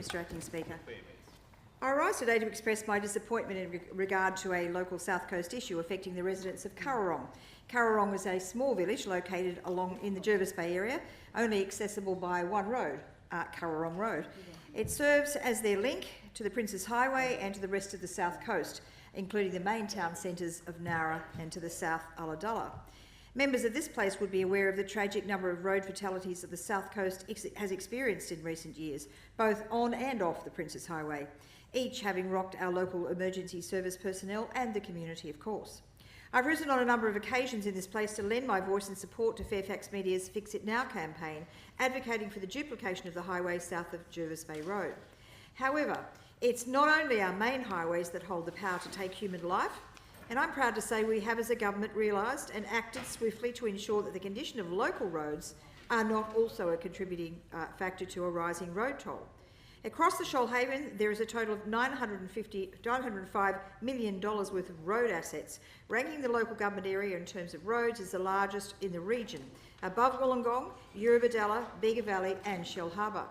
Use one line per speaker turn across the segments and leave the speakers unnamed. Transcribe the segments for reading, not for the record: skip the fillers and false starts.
Mr Acting Speaker. I rise today to express my disappointment in regard to a local South Coast issue affecting the residents of Currarong. Currarong is a small village located along in the Jervis Bay area, only accessible by one road, Currarong Road. It serves as their link to the Princes Highway and to the rest of the South Coast, including the main town centres of Nowra and to the south Ulladulla. Members of this place would be aware of the tragic number of road fatalities that the South Coast has experienced in recent years, both on and off the Princes Highway, each having rocked our local emergency service personnel and the community, of course. I've risen on a number of occasions in this place to lend my voice and support to Fairfax Media's Fix It Now campaign, advocating for the duplication of the highway south of Jervis Bay Road. However, it's not only our main highways that hold the power to take human life, and I'm proud to say we have as a government realised and acted swiftly to ensure that the condition of local roads are not also a contributing factor to a rising road toll. Across the Shoalhaven, there is a total of $905 million worth of road assets, ranking the local government area in terms of roads as the largest in the region, above Wollongong, Eurobodalla, Bega Valley and Shell Harbour.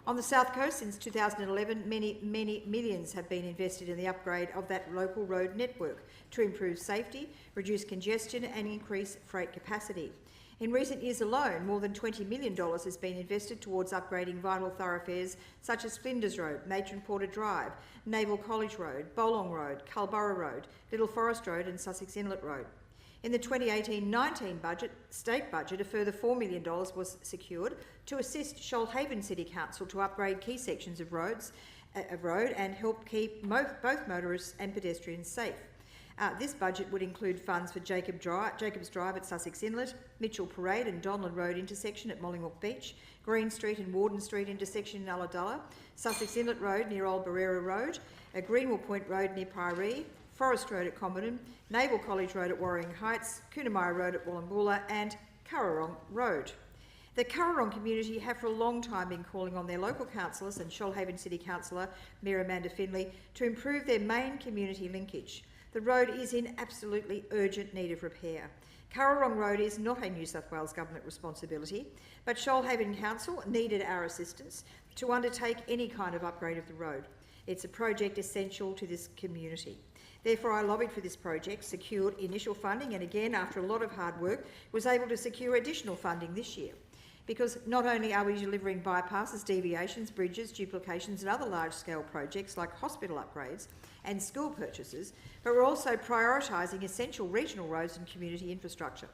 On the South Coast, since 2011, many millions have been invested in the upgrade of that local road network to improve safety, reduce congestion and increase freight capacity. In recent years alone, more than $20 million has been invested towards upgrading vital thoroughfares such as Flinders Road, Matron Porter Drive, Naval College Road, Bolong Road, Culburra Road, Little Forest Road and Sussex Inlet Road. In the 2018-19 state budget, a further $4 million was secured to assist Shoalhaven City Council to upgrade key sections of road and help keep both motorists and pedestrians safe. This budget would include funds for Jacobs Drive at Sussex Inlet, Mitchell Parade and Donlan Road intersection at Mollymook Beach, Green Street and Warden Street intersection in Ulladulla, Sussex Inlet Road near Old Barrera Road, Greenwell Point Road near Piree, Forest Road at Commonen, Naval College Road at Warring Heights, Coonamarra Road at Wallumboola and Currarong Road. The Currarong community have for a long time been calling on their local councillors and Shoalhaven City Councillor Mayor Amanda Finley to improve their main community linkage. The road is in absolutely urgent need of repair. Currarong Road is not a New South Wales Government responsibility, but Shoalhaven Council needed our assistance to undertake any kind of upgrade of the road. It's a project essential to this community. Therefore, I lobbied for this project, secured initial funding and again, after a lot of hard work, was able to secure additional funding this year. Because not only are we delivering bypasses, deviations, bridges, duplications and other large-scale projects like hospital upgrades and school purchases, but we're also prioritising essential regional roads and community infrastructure.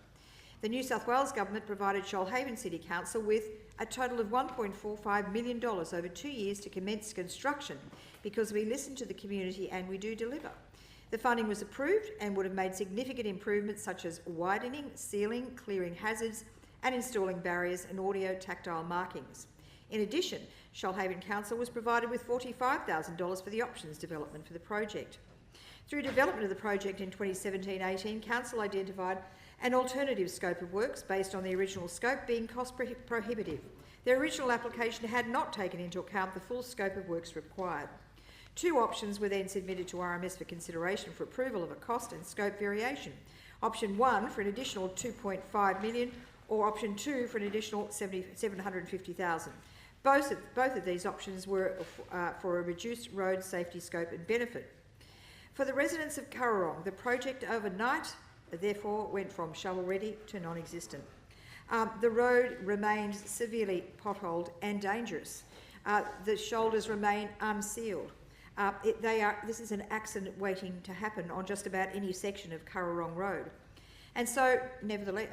The New South Wales Government provided Shoalhaven City Council with a total of $1.45 million over 2 years to commence construction because we listen to the community and we do deliver. The funding was approved and would have made significant improvements such as widening, sealing, clearing hazards and installing barriers and audio tactile markings. In addition, Shoalhaven Council was provided with $45,000 for the options development for the project. Through development of the project in 2017-18, Council identified an alternative scope of works based on the original scope being cost prohibitive. Their original application had not taken into account the full scope of works required. Two options were then submitted to RMS for consideration for approval of a cost and scope variation. Option 1 for an additional $2.5 million or option 2 for an additional $750,000. Both of these options were for a reduced road safety scope and benefit. For the residents of Currarong, the project overnight therefore went from shovel-ready to non-existent. The road remains severely potholed and dangerous. The shoulders remain unsealed. This is an accident waiting to happen on just about any section of Currarong Road. And so, nevertheless,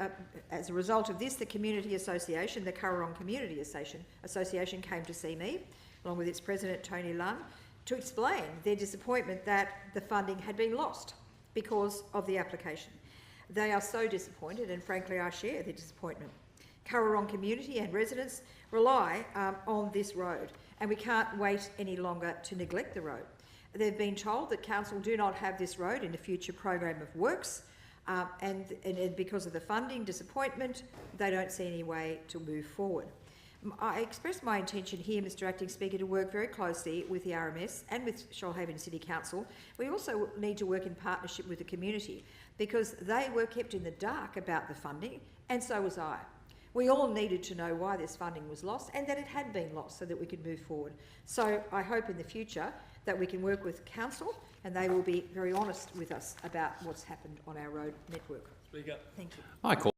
as a result of this, the Community Association, the Currarong Community Association came to see me, along with its president, Tony Lunn, to explain their disappointment that the funding had been lost because of the application. They are so disappointed, and frankly, I share their disappointment. Currarong community and residents rely on this road, and we can't wait any longer to neglect the road. They've been told that Council do not have this road in the future program of works, and because of the funding disappointment, they don't see any way to move forward. I express my intention here, Mr Acting Speaker, to work very closely with the RMS and with Shoalhaven City Council. We also need to work in partnership with the community because they were kept in the dark about the funding, and so was I. We all needed to know why this funding was lost and that it had been lost so that we could move forward. So I hope in the future that we can work with council and they will be very honest with us about what's happened on our road network.
Speak up.
Thank you.
I call